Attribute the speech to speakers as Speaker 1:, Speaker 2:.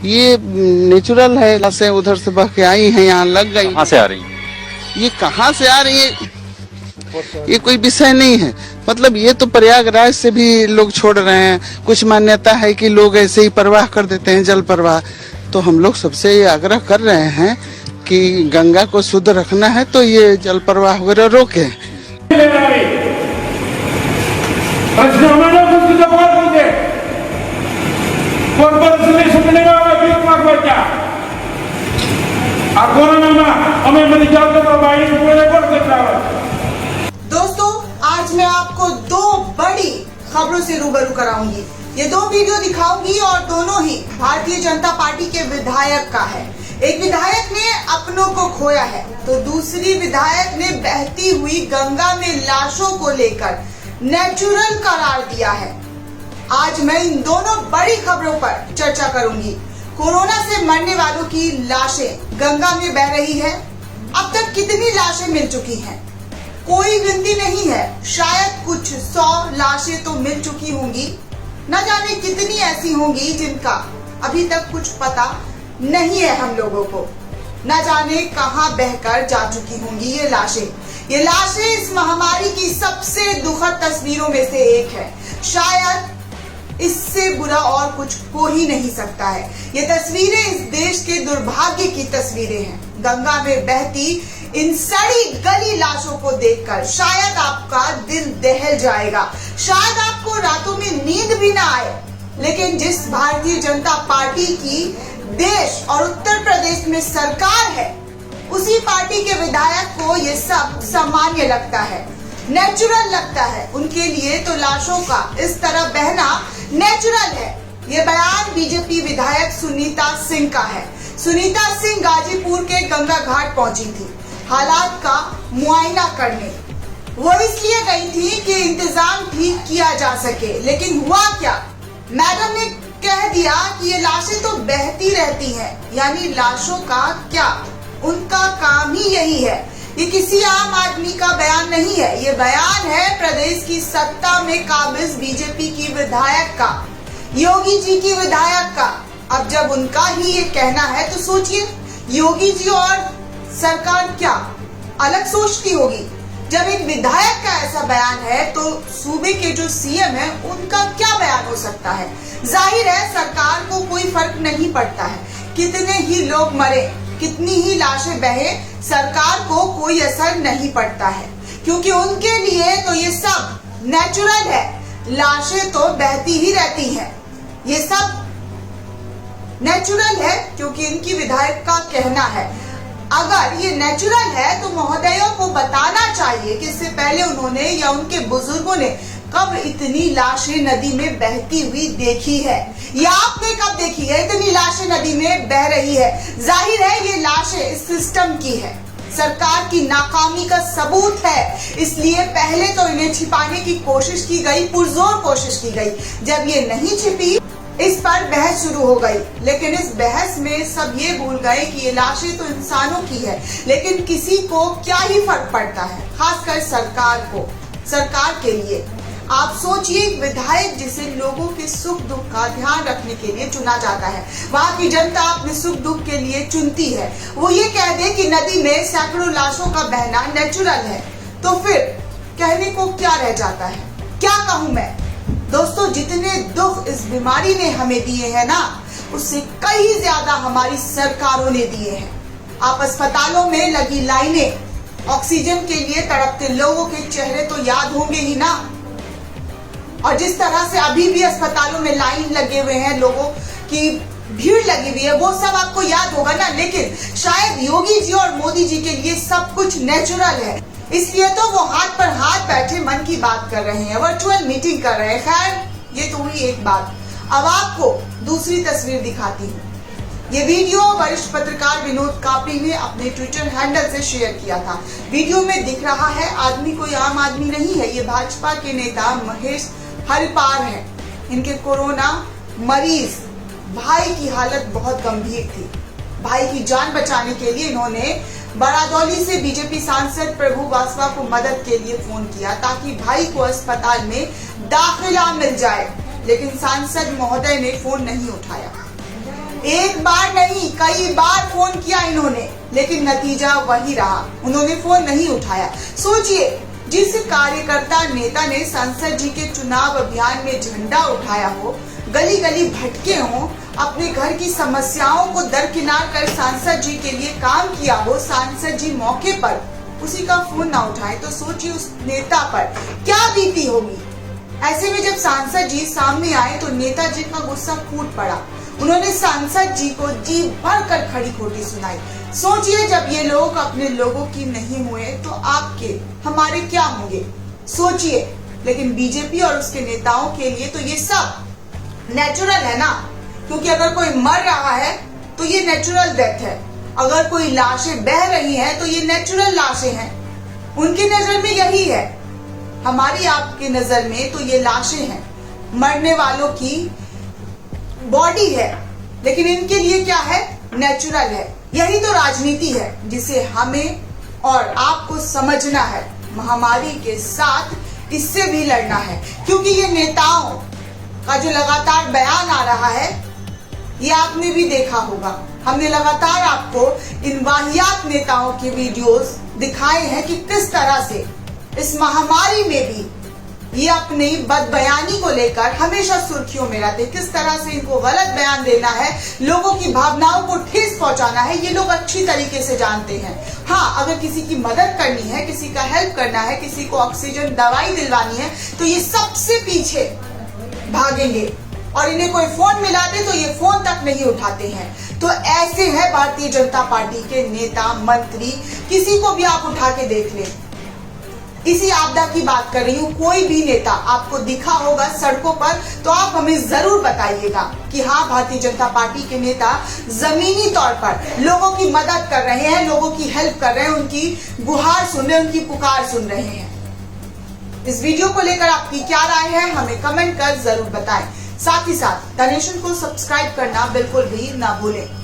Speaker 1: ये नेचुरल है, लाशें उधर से बह के आई हैं, यहाँ लग गई।
Speaker 2: कहाँ से आ रही है?
Speaker 1: ये कहाँ से आ रही है ये कोई विषय नहीं है। मतलब ये तो प्रयागराज से भी लोग छोड़ रहे हैं। कुछ मान्यता है कि लोग ऐसे ही प्रवाह कर देते हैं, जल प्रवाह। तो हम लोग सबसे ये आग्रह कर रहे हैं कि गंगा को शुद्ध रखना है तो ये जल प्रवाह वगैरह रोके।
Speaker 3: दोस्तों, आज मैं आपको दो बड़ी खबरों से रूबरू कराऊंगी। ये दो वीडियो दिखाऊंगी और दोनों ही भारतीय जनता पार्टी के विधायक का है। एक विधायक ने अपनों को खोया है तो दूसरी विधायक ने बहती हुई गंगा में लाशों को लेकर नेचुरल करार दिया है। आज मैं इन दोनों बड़ी खबरों पर चर्चा करूंगी। कोरोना से मरने वालों की लाशें गंगा में बह रही है। अब तक कितनी लाशें मिल चुकी हैं, कोई गिनती नहीं है। शायद कुछ 100 लाशें तो मिल चुकी होंगी। न जाने कितनी ऐसी होंगी जिनका अभी तक कुछ पता नहीं है हम लोगों को। न जाने कहां बहकर जा चुकी होंगी ये लाशें। ये लाशें इस महामारी की सबसे दुखद तस्वीरों में से एक है। शायद इससे बुरा और कुछ हो ही नहीं सकता है। ये तस्वीरें इस देश के दुर्भाग्य की तस्वीरें हैं। गंगा में बहती इन सड़ी गली लाशों को देखकर शायद आपका दिल दहल जाएगा, शायद आपको रातों में नींद भी ना आए। लेकिन जिस भारतीय जनता पार्टी की देश और उत्तर प्रदेश में सरकार है, उसी पार्टी के विधायक को ये सब सामान्य लगता है, नेचुरल लगता है। उनके लिए तो लाशों का इस तरह बहना नेचुरल है। ये बयान बीजेपी विधायक सुनीता सिंह का है। सुनीता सिंह गाजीपुर के गंगा घाट पहुंची थी हालात का मुआयना करने। वो इसलिए गई थी कि इंतजाम ठीक किया जा सके, लेकिन हुआ क्या? मैडम ने कह दिया कि ये लाशें तो बहती रहती हैं, यानी लाशों का क्या, उनका काम ही यही है। ये किसी आम आदमी का बयान नहीं है, ये बयान है प्रदेश की सत्ता में काबिज बीजेपी की विधायक का, योगी जी की विधायक का। अब जब उनका ही ये कहना है तो सोचिए, योगी जी और सरकार क्या अलग सोचती होगी। जब एक विधायक का ऐसा बयान है तो सूबे के जो सीएम है उनका क्या बयान हो सकता है। जाहिर है सरकार को कोई फर्क नहीं पड़ता है, कितने ही लोग मरे, कितनी ही लाशें बहे, सरकार को कोई असर नहीं पड़ता है, क्योंकि उनके लिए तो ये सब नेचुरल है। लाशें तो बहती ही रहती हैं, ये सब नेचुरल है, क्योंकि इनकी विधायक का कहना है। अगर ये नेचुरल है तो महोदयों को बताना चाहिए कि इससे पहले उन्होंने या उनके बुजुर्गों ने कब इतनी लाशें नदी में बहती हुई देखी है, या आपने कब देखी है इतनी लाशें नदी में बह रही है। जाहिर है ये लाशें इस सिस्टम की है, सरकार की नाकामी का सबूत है। इसलिए पहले तो इन्हें छिपाने की कोशिश की गई, पुरजोर कोशिश की गई। जब ये नहीं छिपी, इस पर बहस शुरू हो गई। लेकिन इस बहस में सब ये भूल गए कि ये लाशें तो इंसानों की है, लेकिन किसी को क्या ही फर्क पड़ता है, खासकर सरकार को, सरकार के लिए। आप सोचिए, एक विधायक जिसे लोगों के सुख दुख का ध्यान रखने के लिए चुना जाता है, वहाँ की जनता अपने सुख दुख के लिए चुनती है, वो ये कह दे कि नदी में सैकड़ों लाशों का बहना नेचुरल है, तो फिर कहने को क्या रह जाता है? क्या कहूँ मैं? दोस्तों, जितने दुख इस बीमारी ने हमें दिए हैं ना, उससे कई ज्यादा हमारी सरकारों ने दिए हैं। आप अस्पतालों में लगी लाइनें, ऑक्सीजन के लिए तड़पते लोगों के चेहरे तो याद होंगे ही ना। और जिस तरह से अभी भी अस्पतालों में लाइन लगे हुए हैं, लोगों की भीड़ लगी हुई है, वो सब आपको याद होगा ना। लेकिन शायद योगी जी और मोदी जी के लिए सब कुछ नेचुरल है, इसलिए तो वो हाथ पर हाथ बैठे मन की बात कर रहे हैं, वर्चुअल मीटिंग कर रहे हैं। खैर, ये तो हुई एक बात। अब आपको दूसरी तस्वीर दिखाती हूँ। ये वीडियो वरिष्ठ पत्रकार विनोद कापड़ी ने अपने ट्विटर हैंडल से शेयर किया था। वीडियो में दिख रहा है आदमी कोई आम आदमी नहीं है, ये भाजपा के नेता महेश हरिपार है। इनके कोरोना मरीज भाई की हालत बहुत गंभीर थी। भाई की जान बचाने के लिए इन्होंने बड़ादौली से बीजेपी सांसद प्रभु बासवा को मदद के लिए फोन किया ताकि भाई को अस्पताल में दाखिला मिल जाए, लेकिन सांसद महोदय ने फोन नहीं उठाया। एक बार नहीं, कई बार फोन किया इन्होंने, लेकिन नतीजा वही रहा, उन्होंने फोन नहीं उठाया। सोचिए, जिस कार्यकर्ता नेता ने सांसद जी के चुनाव अभियान में झंडा उठाया हो, गली गली भटके हों, अपने घर की समस्याओं को दरकिनार कर सांसद जी के लिए काम किया हो, सांसद जी मौके पर उसी का फोन ना उठाए, तो सोचिए उस नेता पर क्या बीती होगी। ऐसे में जब सांसद जी सामने आए तो नेताजी का गुस्सा फूट पड़ा। उन्होंने सांसद जी को जी भर कर खड़ी खोटी सुनाई। सोचिए, जब ये लोग अपने लोगों की नहीं हुए तो आपके हमारे क्या होंगे, सोचिए। लेकिन बीजेपी और उसके नेताओं के लिए तो ये सब नेचुरल है ना, क्योंकि अगर कोई मर रहा है तो ये नेचुरल डेथ है, अगर कोई लाशें बह रही हैं तो ये नेचुरल लाशें हैं। उनकी नजर में यही है, हमारी आपकी नजर में तो ये लाशें हैं, मरने वालों की बॉडी है, लेकिन इनके लिए क्या है, नेचुरल है। यही तो राजनीति है जिसे हमें और आपको समझना है। महामारी के साथ इससे भी लड़ना है, क्योंकि ये नेताओं का जो लगातार बयान आ रहा है, ये आपने भी देखा होगा। हमने लगातार आपको इन वाहियात नेताओं के वीडियोस दिखाए हैं कि किस तरह से इस महामारी में भी ये अपनी बदबयानी को लेकर हमेशा सुर्खियों में रहते। किस तरह से इनको गलत बयान देना है, लोगों की भावनाओं को ठेस पहुंचाना है, ये लोग अच्छी तरीके से जानते हैं। हाँ, अगर किसी की मदद करनी है, किसी का हेल्प करना है, किसी को ऑक्सीजन दवाई दिलवानी है, तो ये सबसे पीछे भागेंगे, और इन्हें कोई फोन मिला दे तो ये फोन तक नहीं उठाते हैं। तो ऐसे है भारतीय जनता पार्टी के नेता मंत्री, किसी को भी आप उठा के देख लें। इसी आपदा की बात कर रही हूँ, कोई भी नेता आपको दिखा होगा सड़कों पर तो आप हमें जरूर बताइएगा कि हाँ, भारतीय जनता पार्टी के नेता जमीनी तौर पर लोगों की मदद कर रहे हैं, लोगों की हेल्प कर रहे हैं, उनकी गुहार सुन रहे हैं, उनकी पुकार सुन रहे हैं। इस वीडियो को लेकर आपकी क्या राय है, हमें कमेंट कर जरूर बताएं। साथ ही साथ द नेशन को सब्सक्राइब करना बिल्कुल भी ना भूलें।